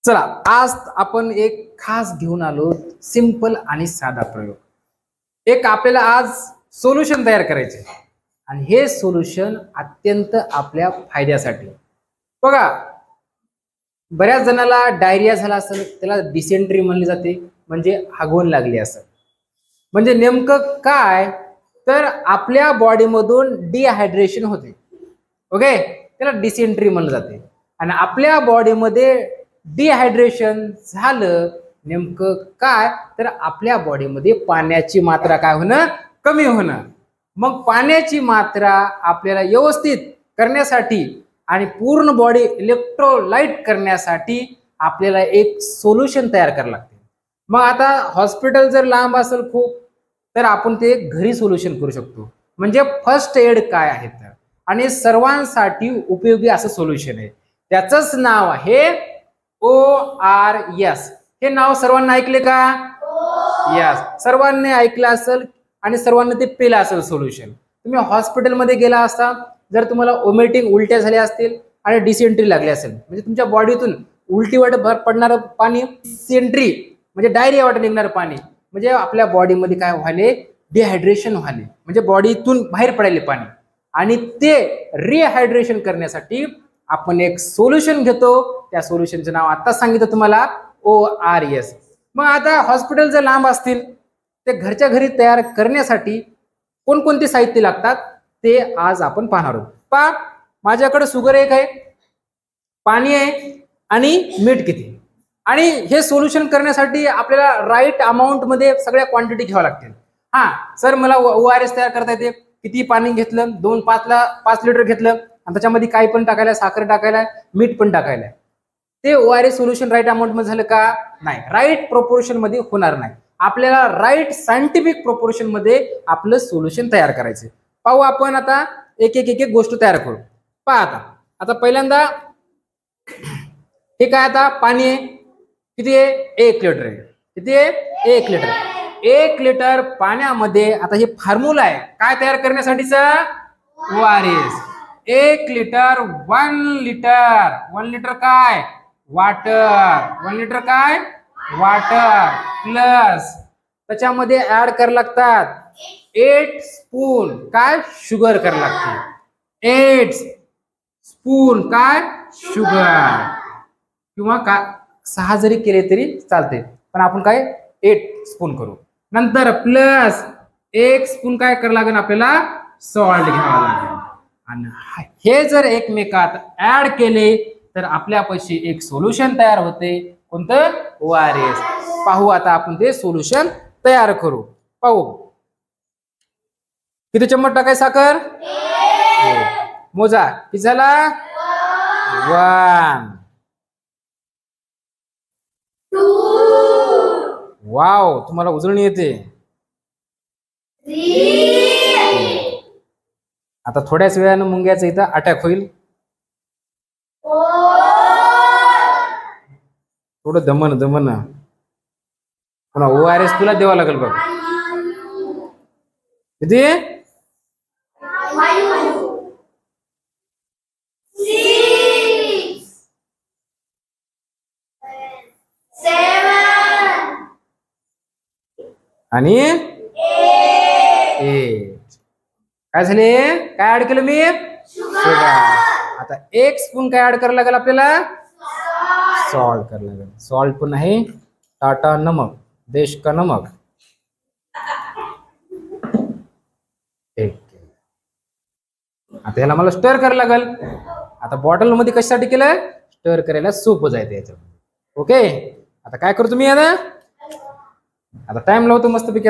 चला, आज आपण एक खास घेऊन आलो सिंपल आणि साधा प्रयोग. एक आपल्याला आज सोल्युशन तयार करायचे आणि हे सोल्युशन अत्यंत आपल्या फायद्यासाठी. बघा, बऱ्याच जणाला डायरिया झाला असेल, त्याला डिसेंट्री म्हणली जाते, म्हणजे हागवण लागली असेल. म्हणजे नेमकं काय, तर आपल्या बॉडीमधून डिहायड्रेशन होते. ओके, त्याला डिसेंट्री म्हणलं जाते. आणि आपल्या बॉडीमध्ये डिहायड्रेशन झालं नेमकं काय, तर आपल्या बॉडीमध्ये पाण्याची मात्रा काय होणं, कमी होणं. मग पाण्याची मात्रा आपल्याला व्यवस्थित करण्यासाठी आणि पूर्ण बॉडी इलेक्ट्रोलाइट करण्यासाठी आपल्याला एक सोल्युशन तयार करावं लागते. मग आता हॉस्पिटल जर लांब असेल खूप, तर आपण ते घरी सोल्युशन करू शकतो. म्हणजे फर्स्ट एड काय आहे तर, आणि सर्वांसाठी उपयोगी असं सोल्युशन आहे. त्याचंच नाव आहे ORS. हे नाव सर्वांना ऐकले का? यस, सर्वांनी ऐकलं असेल आणि सर्वांनी ते पेलं असेल सोल्युशन. तुम्ही हॉस्पिटलमध्ये गेला असता, जर तुम्हाला ओमेटिंग उलट्या झाल्या असतील आणि डिसेंट्री लागली असेल, म्हणजे तुमच्या बॉडीतून उलटी वाट पडणारं पाणी, डिसेंट्री म्हणजे डायरिया वाट निघणारं पाणी, म्हणजे आपल्या बॉडीमध्ये काय व्हायले, डिहायड्रेशन व्हायले, म्हणजे बॉडीतून बाहेर पडायले पाणी. आणि ते रिहायड्रेशन करण्यासाठी आपण एक सोल्युशन घेतो. त्या सोल्युशनचं नाव आता सांगितलं तुम्हाला, ORS. मग आता हॉस्पिटल जर लांब असतील, ते घरच्या घरी तयार करण्यासाठी कोणकोणते साहित्य लागतात ते आज आपण पाहणार आहोत. पहा, माझ्याकडे शुगर एक आहे, पाणी आहे आणि मीठ किती. आणि हे सोल्युशन करण्यासाठी आपल्याला राईट अमाऊंट मध्ये सगळ्या क्वांटिटी घ्याव्या लागतील. हा सर, मला ORS तयार करता येते. किती पाणी घेतलं, 5 लिटर घेतलं आणि त्याच्यामध्ये काही पण टाकायला, साखर टाकायला, मीठ पण टाकायला. ते ORS सोल्युशन राईट अमाऊंट मध्ये झालं का? नाही, राईट प्रोपोर्शन मध्ये होणार नाही. आपल्याला राईट सायंटिफिक प्रोपोर्शन मध्ये आपलं सोल्युशन तयार करायचं. पाहू आपण आता एक एक एक एक गोष्ट तयार करू. पहा, आता पहिल्यांदा हे काय, आता पाणी आहे, किती आहे? 1 लिटर आहे. किती आहे? 1 लिटर. 1 लिटर पाण्यामध्ये आता हे फॉर्म्युला आहे काय तयार करण्यासाठीचा? ORS. 1 लिटर 1 लिटर 1 लिटर काय? वॉटर. 1 लिटर काय? वॉटर प्लस त्याच्यामध्ये ऍड करावं लागतात 8 स्पून काय? शुगर करावं लागते. 8 स्पून काय? शुगर. किंवा का 6 जरी केले तरी चालते, पण आपण काय 8 स्पून करू. नंतर प्लस 1 स्पून काय करावं लागेल आपल्याला? सॉल्ट घ्यावं लागेल. आणि हे जर एकमेकात ऍड केले तर आपल्यापाशी एक सोल्युशन तयार होते. कोणतं? ORS. पाहू आता आपण ते सोल्युशन तयार करू. पाहू, किती चम्मच टाकाय साखर? मोजा, किती झाला? 1. वाव, तुम्हाला उजळणी येते. आता थोड्याच वेळानं मुंग्याचं इथं अटॅक होईल. थोडं दमन पुन्हा ORS तुला द्यावा लागेल बघ. किती? 7 आणि 8. काय झाले? काय ऍड केलं मी? शुगर. आता 1 स्पून काय ऍड करायला लागेल आपल्याला? सॉल्ट करायला लागेल. सॉल्ट पण आहे टाटा नमक, देश का नमक. आता ह्याला मला स्टर करायला लागेल. आता बॉटल मध्ये कशासाठी केलं? स्टर करायला सोपं जायचं याच्यामध्ये. ओके, आता काय करतो मी? आता टाइम लावतो मस्तपैकी.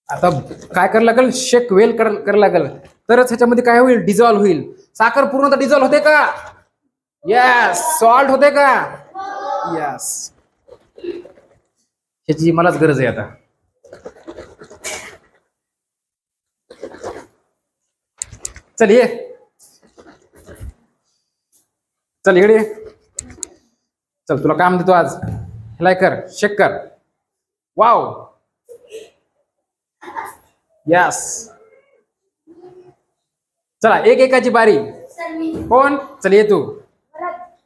आता काय करायला लागेल? शेक वेल करायला लागेल, तरच ह्याच्यामध्ये काय होईल? डिझॉल्व्ह होईल. साखर पूर्णतः डिझॉल्व्ह होते का? यस. सॉल्ट होते का? यस. ह्याची मलाच गरज आहे आता. चल ये, चल इकडे, चल तुला काम देतो आज. ह्याला कर, शेक कर. Wow, yes. चला, एक एकाची बारी. कोण? चल ये तू.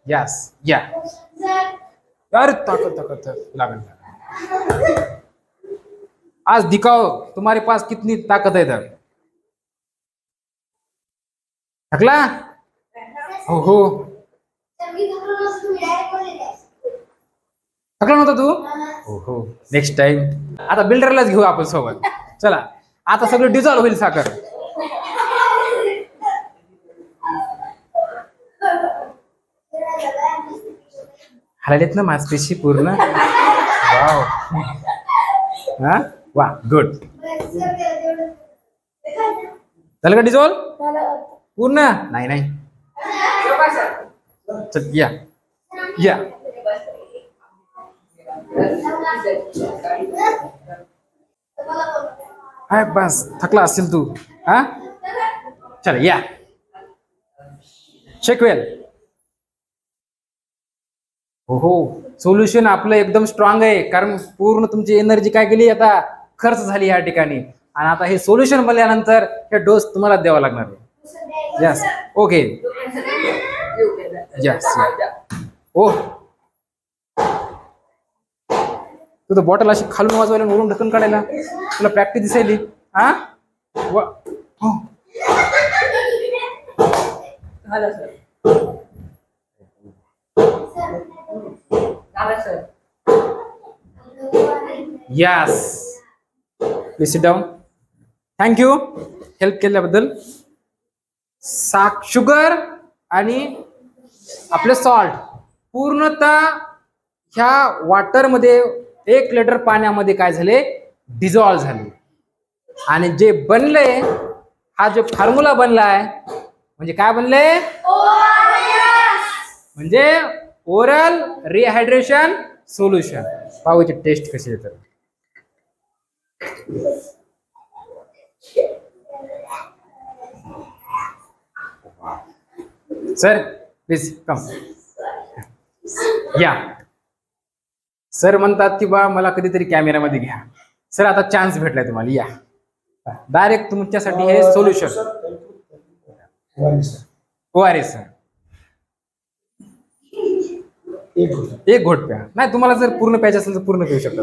यस या. अरे ताकत ताकत लागल. आज दिखाओ तुम्हारे पास कितनी ताकत है. इधर थकला? हो हो. थकला नव्हता तू? हो हो. नेक्स्ट टाइम आता बिल्डरलाच घेऊ आपण सोबत. चला आता सगळं डिझॉल्व होईल साखर. हलालेत ना मासपेशी पूर्ण. वाव. हा वा गुड. झालं का डिझॉल्व पूर्ण? नाही नाही. चल या या. हाय बस थकला असेल तू. हा चल या. शेकवेल. हो हो. सोल्युशन आपलं एकदम स्ट्रॉंग आहे, कारण पूर्ण तुमची एनर्जी काय केली आता खर्च झाली या ठिकाणी. आणि आता हे सोल्युशन बनल्यानंतर हे डोस तुम्हाला द्यावा लागणार आहे. Yes okay. यस ओ. तुझं बॉटल अशी खालून वाजवायला वरून ढकन काढायला तुला प्रॅक्टिस दिसायली. हा हो. Yes please sit down. Thank you help केल्याबद्दल. शुगर आणि आपले सॉल्ट पूर्णतः ह्या वॉटरमध्ये 1 लिटर पाण्यामध्ये काय झाले डिझॉल्व झाले. आणि जे बनले हा जो फॉर्म्युला बनलाय म्हणजे काय बनले म्हणजे ओरल रिहायड्रेशन सोल्युशन. पाहूची टेस्ट कशी येतात. सर प्लीज कम या. सर म्हणतात की बा मला कधीतरी कॅमेरामध्ये घ्या. सर आता चान्स भेटलाय तुम्हाला. या डायरेक्ट तुमच्यासाठी हे सोल्युशन. ORS सर एक घोट प्या. नाही तुम्हाला जर पूर्ण प्यायचं असेल तर पूर्ण पिऊ शकता.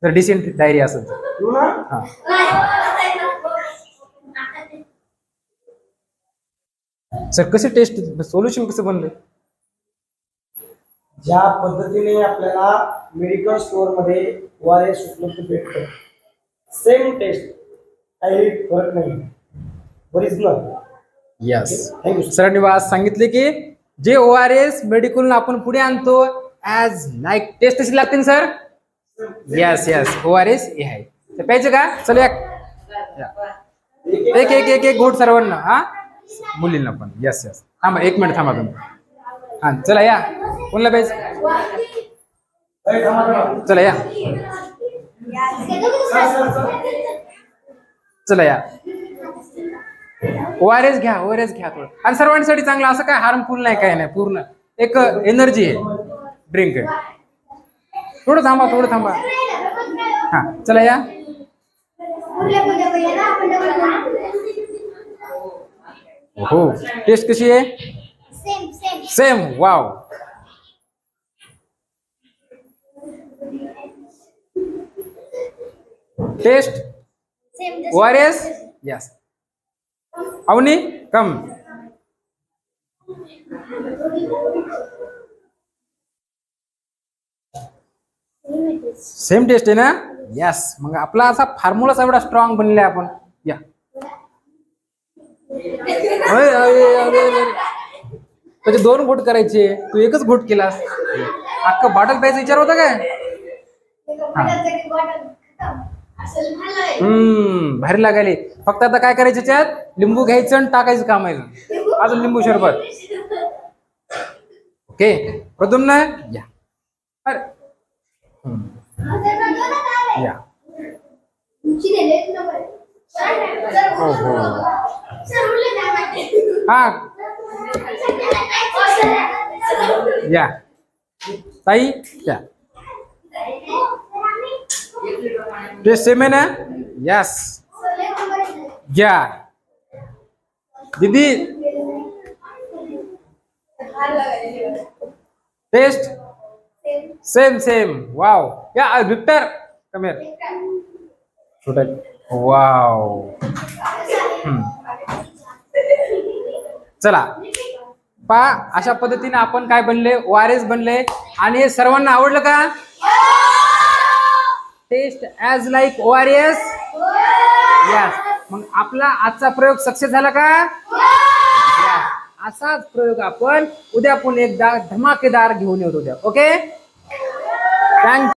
जर डिसेंट डायरी असेल तर. हा सर कसे टेस्ट सोल्युशन कसं बनलं? ज्या पद्धतीने आपल्याला मेडिकल स्टोअर मध्ये ORS उपलब्ध भेटतं सेम टेस्ट काही फरक नाही. ओरिजिनल. यस सरांनी आज सांगितले की जे ORS मेडिकल आपण पुढे आणतो ऍज लाईक टेस्ट तशी लागते सर. यस यस ORS हे आहे. तर प्यायचं का? चल एक एक एक एक घोट सर्वांना. हा मुलींना पण. यस यस थांबा 1 मिनिट थांबा तुम्ही. हा चला या. कोणला प्यायचं? चला या. चला या. ORS घ्या ORS घ्या थोडं. आणि सर्वांसाठी चांगलं असं काय हार्मफुल नाही काय नाही. पूर्ण एक एनर्जी आहे ड्रिंक आहे. थोडं थांबा. हा चला या. हो टेस्ट कशी आहे? Same. Wow. Taste ORS. Yes Avni come. Same taste आहे ना? यस. मग आपला असा फॉर्म्युलाच एवढा स्ट्रॉंग बनलाय आपण. या त्याचे 2 घोट करायचे. तू एकच घोट केलास. अख्खा बॉटल प्यायचा विचार होता काय? भारी लागायले. फक्त आता काय करायचं त्यात लिंबू घ्यायचं आणि टाकायचं काम आहे. अजून लिंबू सरबत. ओके प्रथम ना या. अरे या. हो हो हा या ताई या. टेस्ट सेम है ना? यस या. दीदी टेस्ट सेम सेम. वाव. या विक्टर कम हियर. छोटा. वाव. चला पहा, अशा पद्धतीने आपण काय बनले, ORS बनले. आणि हे सर्वांना आवडलं का? Taste as like ORS. Yes. मग आपला आजचा प्रयोग सक्सेस झाला का? असाच प्रयोग आपण उद्या पुन्हा एकदा धमाकेदार घेऊन येतो उद्या. ओके. थँक्यू.